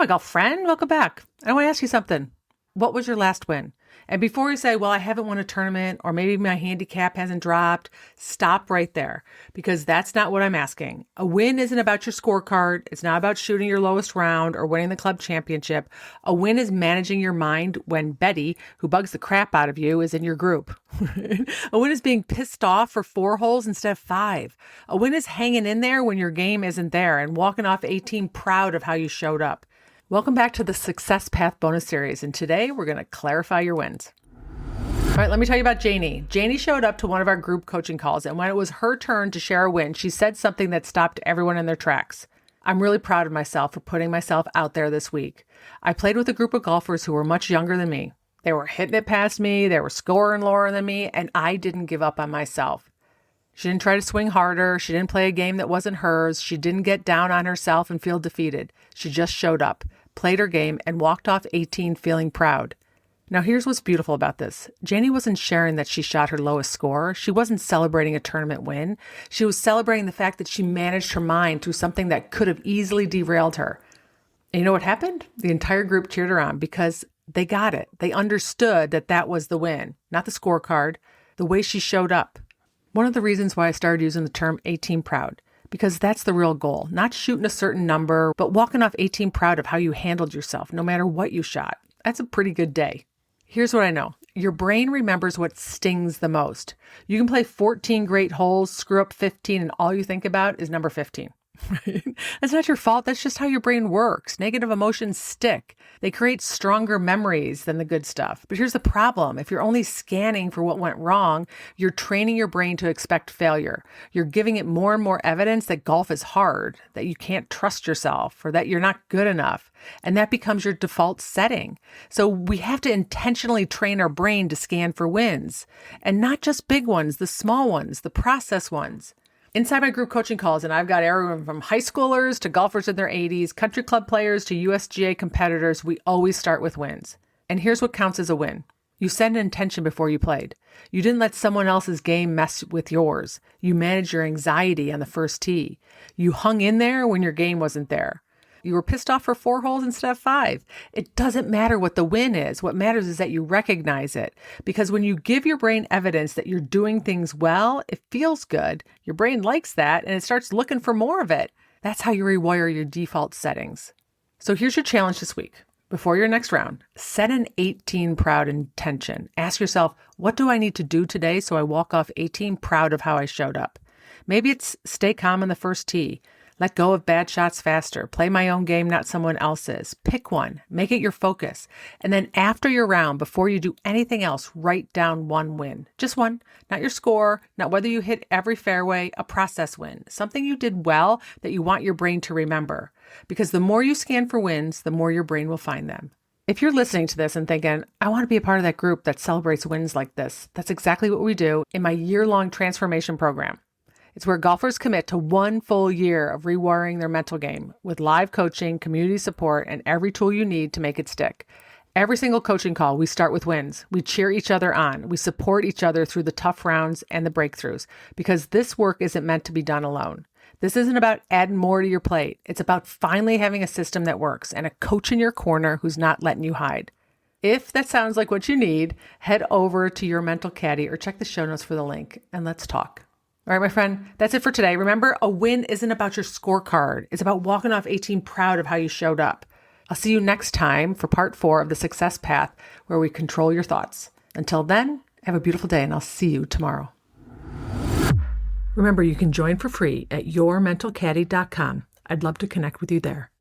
my golf friend. Welcome back. I want to ask you something. What was your last win? And before you say, well, I haven't won a tournament or maybe my handicap hasn't dropped, stop right there because that's not what I'm asking. A win isn't about your scorecard. It's not about shooting your lowest round or winning the club championship. A win is managing your mind when Betty, who bugs the crap out of you, is in your group. A win is being pissed off for 4 holes instead of 5. A win is hanging in there when your game isn't there and walking off 18 proud of how you showed up. Welcome back to the Success Path bonus series, and today we're going to clarify your wins. All right, let me tell you about Janie. Janie showed up to one of our group coaching calls, and when it was her turn to share a win, she said something that stopped everyone in their tracks. I'm really proud of myself for putting myself out there this week. I played with a group of golfers who were much younger than me. They were hitting it past me, they were scoring lower than me, and I didn't give up on myself. She didn't try to swing harder. She didn't play a game that wasn't hers. She didn't get down on herself and feel defeated. She just showed up, played her game, and walked off 18 feeling proud. Now, here's what's beautiful about this. Janie wasn't sharing that she shot her lowest score. She wasn't celebrating a tournament win. She was celebrating the fact that she managed her mind through something that could have easily derailed her. And you know what happened? The entire group cheered her on because they got it. They understood that that was the win, not the scorecard, the way she showed up. One of the reasons why I started using the term 18 proud, because that's the real goal, not shooting a certain number, but walking off 18 proud of how you handled yourself, no matter what you shot. That's a pretty good day. Here's what I know. Your brain remembers what stings the most. You can play 14 great holes, screw up 15, and all you think about is number 15. That's not your fault. That's just how your brain works. Negative emotions stick. They create stronger memories than the good stuff. But here's the problem. If you're only scanning for what went wrong, you're training your brain to expect failure. You're giving it more and more evidence that golf is hard, that you can't trust yourself, or that you're not good enough. And that becomes your default setting. So we have to intentionally train our brain to scan for wins. And not just big ones, the small ones, the process ones. Inside my group coaching calls, and I've got everyone from high schoolers to golfers in their 80s, country club players to USGA competitors, we always start with wins. And here's what counts as a win. You set an intention before you played. You didn't let someone else's game mess with yours. You managed your anxiety on the first tee. You hung in there when your game wasn't there. You were pissed off for 4 holes instead of 5. It doesn't matter what the win is. What matters is that you recognize it. Because when you give your brain evidence that you're doing things well, it feels good. Your brain likes that and it starts looking for more of it. That's how you rewire your default settings. So here's your challenge this week. Before your next round, set an 18 proud intention. Ask yourself, what do I need to do today so I walk off 18 proud of how I showed up? Maybe it's stay calm on the first tee. Let go of bad shots faster. Play my own game, not someone else's. Pick one. Make it your focus. And then after your round, before you do anything else, write down one win. Just one. Not your score, not whether you hit every fairway, a process win. Something you did well that you want your brain to remember. Because the more you scan for wins, the more your brain will find them. If you're listening to this and thinking, I want to be a part of that group that celebrates wins like this, that's exactly what we do in my year-long transformation program. It's where golfers commit to 1 full year of rewiring their mental game with live coaching, community support, and every tool you need to make it stick. Every single coaching call, we start with wins. We cheer each other on. We support each other through the tough rounds and the breakthroughs because this work isn't meant to be done alone. This isn't about adding more to your plate. It's about finally having a system that works and a coach in your corner who's not letting you hide. If that sounds like what you need, head over to Your Mental Caddy or check the show notes for the link and let's talk. All right, my friend, that's it for today. Remember, a win isn't about your scorecard. It's about walking off 18 proud of how you showed up. I'll see you next time for part 4 of the Success Path, where we control your thoughts. Until then, have a beautiful day, and I'll see you tomorrow. Remember, you can join for free at yourmentalcaddy.com. I'd love to connect with you there.